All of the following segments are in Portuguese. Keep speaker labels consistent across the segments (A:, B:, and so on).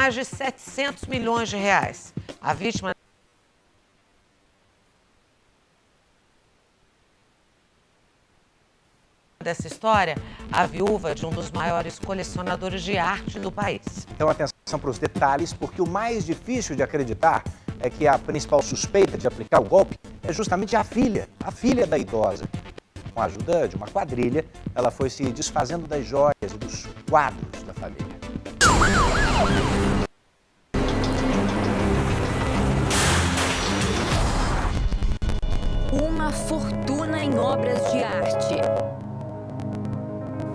A: mais de 700 milhões de reais. A vítima dessa história, a viúva de um dos maiores colecionadores de arte do país.
B: Então, atenção para os detalhes, porque o mais difícil de acreditar é que a principal suspeita de aplicar o golpe é justamente a filha da idosa. Com a ajuda de uma quadrilha, ela foi se desfazendo das joias e dos quadros da família.
C: Uma fortuna em obras de arte.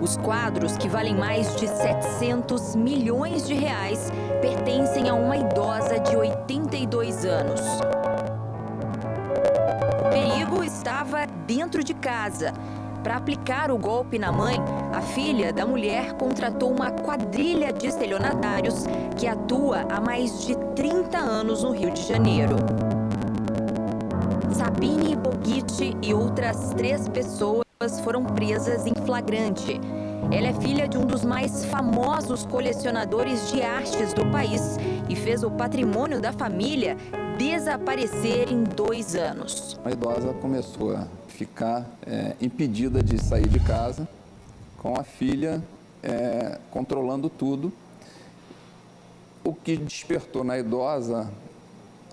C: Os quadros, que valem mais de 700 milhões de reais, pertencem a uma idosa de 82 anos. O perigo estava dentro de casa. Para aplicar o golpe na mãe, a filha da mulher contratou uma quadrilha de estelionatários que atua há mais de 30 anos no Rio de Janeiro. Sabine Boguitti e outras 3 pessoas foram presas em flagrante. Ela é filha de um dos mais famosos colecionadores de artes do país e fez o patrimônio da família desaparecer em 2 anos.
D: A idosa começou a ficar impedida de sair de casa, com a filha controlando tudo, o que despertou na idosa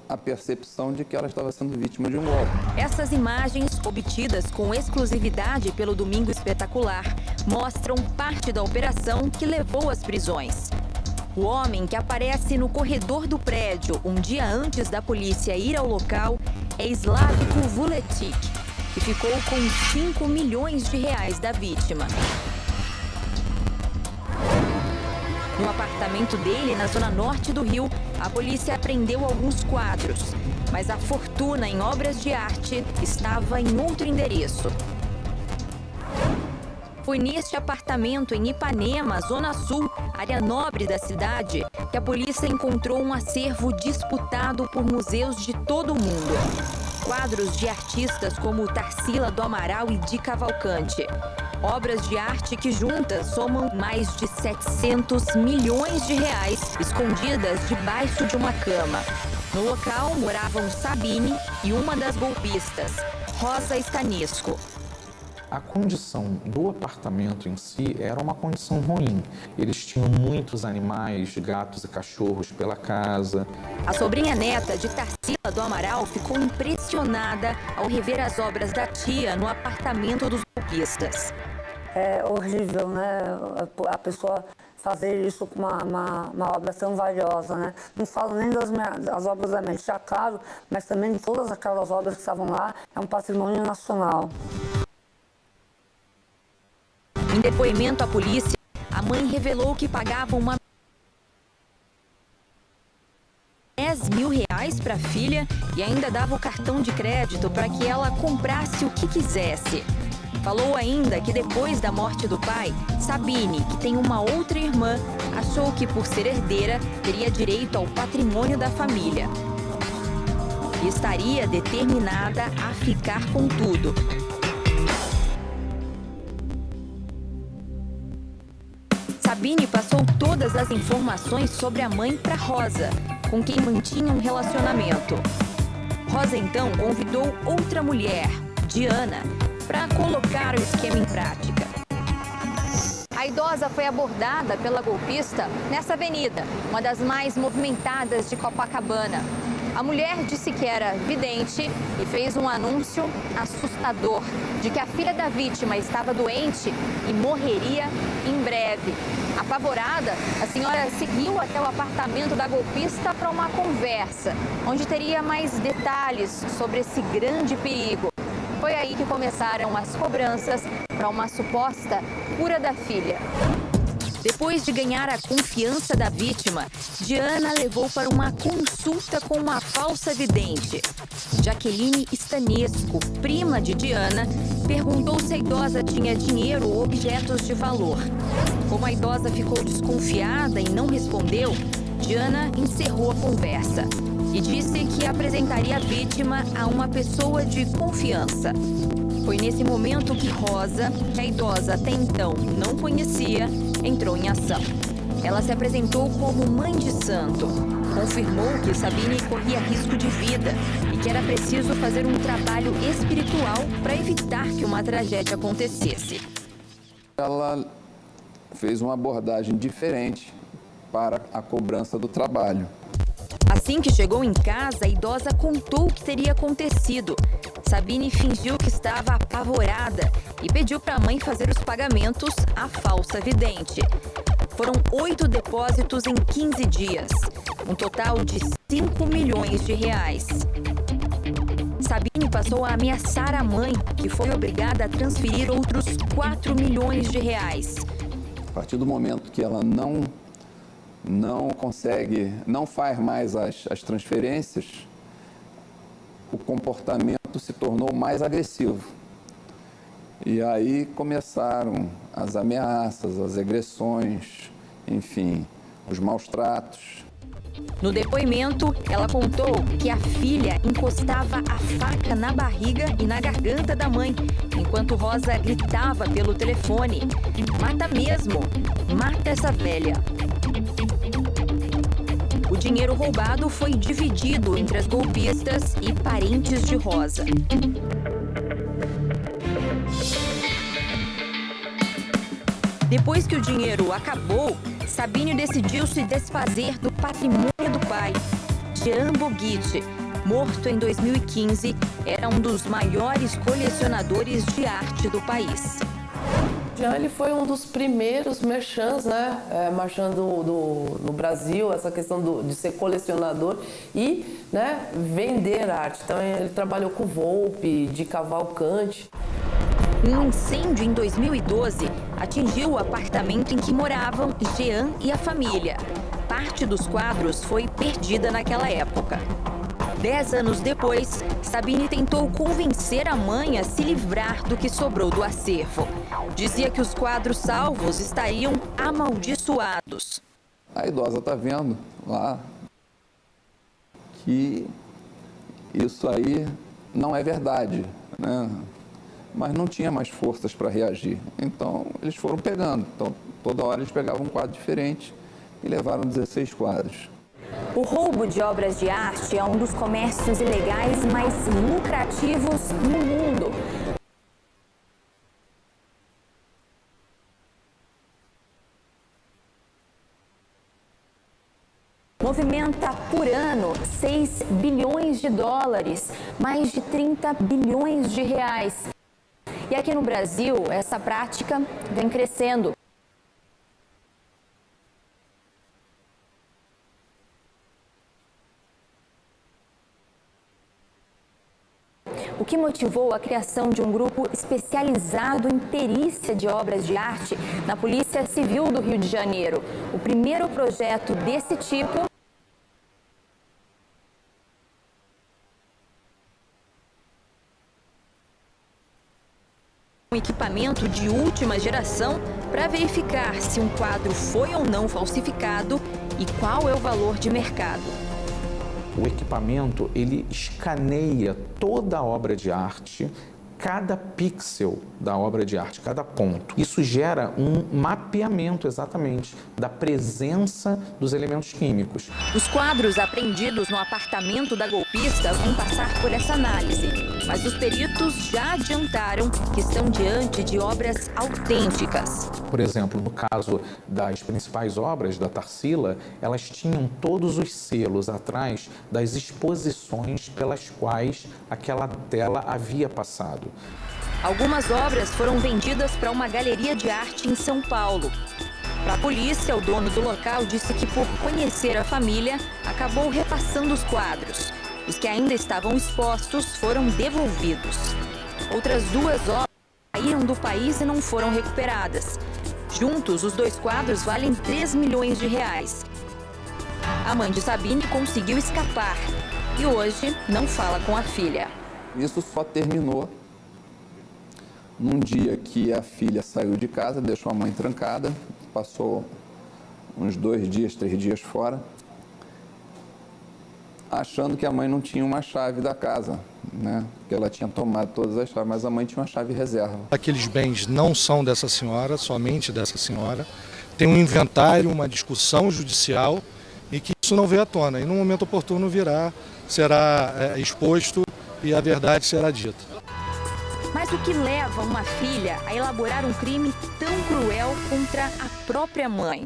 D: a percepção de que ela estava sendo vítima de um golpe.
C: Essas imagens, obtidas com exclusividade pelo Domingo Espetacular, mostram parte da operação que levou às prisões. O homem, que aparece no corredor do prédio um dia antes da polícia ir ao local, é Slavko Vuletic, que ficou com 5 milhões de reais da vítima. No apartamento dele, na zona norte do Rio, a polícia apreendeu alguns quadros, mas a fortuna em obras de arte estava em outro endereço. Foi neste apartamento em Ipanema, zona sul, área nobre da cidade, que a polícia encontrou um acervo disputado por museus de todo o mundo. Quadros de artistas como Tarsila do Amaral e Di Cavalcante. Obras de arte que juntas somam mais de 700 milhões de reais, escondidas debaixo de uma cama. No local moravam Sabine e uma das golpistas, Rosa Stanisco.
E: A condição do apartamento em si era uma condição ruim. Eles tinham muitos animais, gatos e cachorros pela casa.
C: A sobrinha neta de Tarsila do Amaral ficou impressionada ao rever as obras da tia no apartamento dos golpistas.
F: É horrível, né? A pessoa fazer isso com uma obra tão valiosa, né? Não falo nem das obras da minha tia, claro, mas também de todas aquelas obras que estavam lá. É um patrimônio nacional.
C: Em depoimento à polícia, a mãe revelou que pagava uma 10 mil reais para a filha e ainda dava o cartão de crédito para que ela comprasse o que quisesse. Falou ainda que depois da morte do pai, Sabine, que tem uma outra irmã, achou que por ser herdeira teria direito ao patrimônio da família. E estaria determinada a ficar com tudo. Sabine passou todas as informações sobre a mãe para Rosa, com quem mantinha um relacionamento. Rosa então convidou outra mulher, Diana, para colocar o esquema em prática.
G: A idosa foi abordada pela golpista nessa avenida, uma das mais movimentadas de Copacabana. A mulher disse que era vidente e fez um anúncio assustador de que a filha da vítima estava doente e morreria em breve. Apavorada, a senhora seguiu até o apartamento da golpista para uma conversa, onde teria mais detalhes sobre esse grande perigo. Foi aí que começaram as cobranças para uma suposta cura da filha.
C: Depois de ganhar a confiança da vítima, Diana levou para uma consulta com uma falsa vidente. Jaqueline Stanesco, prima de Diana, perguntou se a idosa tinha dinheiro ou objetos de valor. Como a idosa ficou desconfiada e não respondeu, Diana encerrou a conversa e disse que apresentaria a vítima a uma pessoa de confiança. Foi nesse momento que Rosa, que a idosa até então não conhecia, entrou em ação. ela se apresentou como mãe de santo. Confirmou que Sabine corria risco de vida e que era preciso fazer um trabalho espiritual para evitar que uma tragédia acontecesse.
D: Ela fez uma abordagem diferente para a cobrança do trabalho.
C: Assim que chegou em casa, a idosa contou o que teria acontecido. Sabine fingiu que estava apavorada e pediu para a mãe fazer os pagamentos à falsa vidente. Foram 8 depósitos em 15 dias, um total de 5 milhões de reais. Sabine passou a ameaçar a mãe, que foi obrigada a transferir outros 4 milhões de reais.
D: A partir do momento que ela não faz mais as transferências, o comportamento se tornou mais agressivo. E aí começaram as ameaças, as agressões, enfim, os maus tratos.
C: No depoimento, ela contou que a filha encostava a faca na barriga e na garganta da mãe, enquanto Rosa gritava pelo telefone: "Mata mesmo! Mata essa velha!" O dinheiro roubado foi dividido entre as golpistas e parentes de Rosa. Depois que o dinheiro acabou, Sabine decidiu se desfazer do patrimônio do pai. Jean Boguite, morto em 2015, era um dos maiores colecionadores de arte do país.
H: Jean, ele foi um dos primeiros merchants, né, marchando no Brasil, essa questão de ser colecionador e, né, vender arte. Então ele trabalhou com Volpe, de Cavalcante.
C: Um incêndio em 2012 atingiu o apartamento em que moravam Jean e a família. Parte dos quadros foi perdida naquela época. 10 anos depois, Sabine tentou convencer a mãe a se livrar do que sobrou do acervo. Dizia que os quadros salvos estariam amaldiçoados.
D: A idosa está vendo lá que isso aí não é verdade, né? Mas não tinha mais forças para reagir. Então, eles foram pegando. Então, toda hora eles pegavam um quadro diferente e levaram 16 quadros.
G: O roubo de obras de arte é um dos comércios ilegais mais lucrativos no mundo. Movimenta por ano 6 bilhões de dólares, mais de 30 bilhões de reais. E aqui no Brasil, essa prática vem crescendo. O que motivou a criação de um grupo especializado em perícia de obras de arte na Polícia Civil do Rio de Janeiro. O primeiro projeto desse tipo um equipamento de última geração para verificar se um quadro foi ou não falsificado e qual é o valor de mercado.
E: O equipamento, ele escaneia toda a obra de arte, cada pixel da obra de arte, cada ponto. Isso gera um mapeamento exatamente da presença dos elementos químicos.
C: Os quadros apreendidos no apartamento da golpista vão passar por essa análise, mas os peritos já adiantaram que estão diante de obras autênticas.
E: Por exemplo, no caso das principais obras da Tarsila, elas tinham todos os selos atrás das exposições pelas quais aquela tela havia passado.
C: Algumas obras foram vendidas para uma galeria de arte em São Paulo. Para a polícia, o dono do local disse que, por conhecer a família, acabou repassando os quadros. Os que ainda estavam expostos foram devolvidos. Outras 2 obras saíram do país e não foram recuperadas. Juntos, os 2 quadros valem 3 milhões de reais. A mãe de Sabine conseguiu escapar e hoje não fala com a filha.
D: Isso só terminou num dia que a filha saiu de casa, deixou a mãe trancada, passou uns 2 dias, 3 dias fora, achando que a mãe não tinha uma chave da casa, né? Porque ela tinha tomado todas as chaves, mas a mãe tinha uma chave reserva.
I: Aqueles bens não são dessa senhora, somente dessa senhora. tem um inventário, uma discussão judicial e que isso não veio à tona. E no momento oportuno será exposto e a verdade será dita.
C: Mas o que leva uma filha a elaborar um crime tão cruel contra a própria mãe?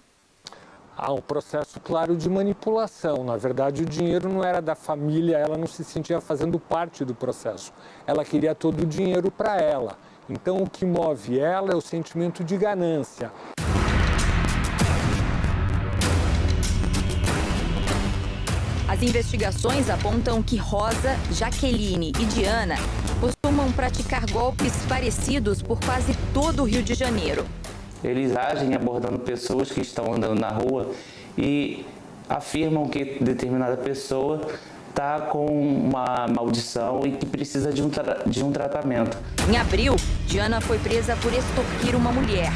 J: Há um processo claro de manipulação. Na verdade, o dinheiro não era da família, ela não se sentia fazendo parte do processo. Ela queria todo o dinheiro para ela. Então, o que move ela é o sentimento de ganância.
C: As investigações apontam que Rosa, Jaqueline e Diana costumam praticar golpes parecidos por quase todo o Rio de Janeiro.
K: Eles agem abordando pessoas que estão andando na rua e afirmam que determinada pessoa está com uma maldição e que precisa de um tratamento.
C: Em abril, Diana foi presa por extorquir uma mulher.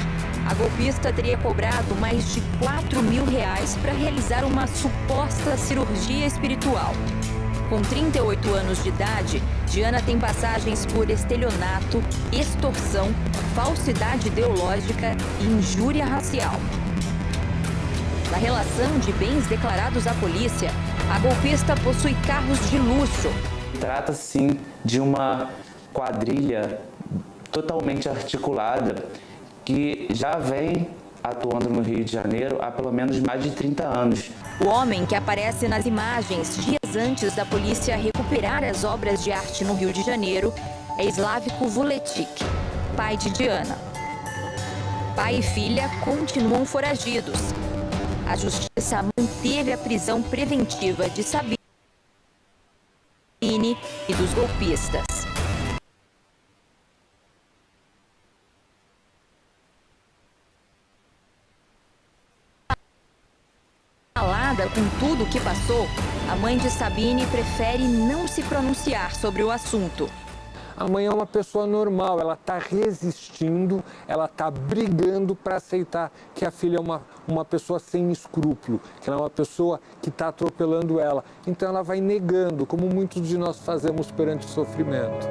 C: A golpista teria cobrado mais de R$4.000 para realizar uma suposta cirurgia espiritual. Com 38 anos de idade, Diana tem passagens por estelionato, extorsão, falsidade ideológica e injúria racial. Na relação de bens declarados à polícia, a golpista possui carros de luxo.
K: Trata-se, sim, de uma quadrilha totalmente articulada que já vem atuando no Rio de Janeiro há pelo menos mais de 30 anos.
C: O homem que aparece nas imagens dias antes da polícia recuperar as obras de arte no Rio de Janeiro é Slavko Vuletic, pai de Diana. Pai e filha continuam foragidos. A justiça manteve a prisão preventiva de Sabine e dos golpistas. Calada com tudo o que passou, a mãe de Sabine prefere não se pronunciar sobre o assunto.
J: A mãe é uma pessoa normal, ela está resistindo, ela está brigando para aceitar que a filha é uma pessoa sem escrúpulo, que ela é uma pessoa que está atropelando ela. Então ela vai negando, como muitos de nós fazemos perante o sofrimento.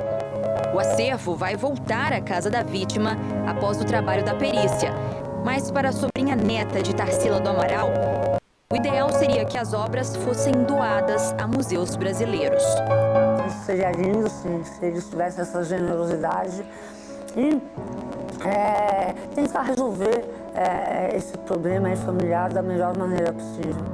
C: O acervo vai voltar à casa da vítima após o trabalho da perícia. Mas para a sobrinha neta de Tarsila do Amaral, o ideal seria que as obras fossem doadas a museus brasileiros.
F: Seria lindo se eles tivessem essa generosidade e tentar resolver esse problema familiar da melhor maneira possível.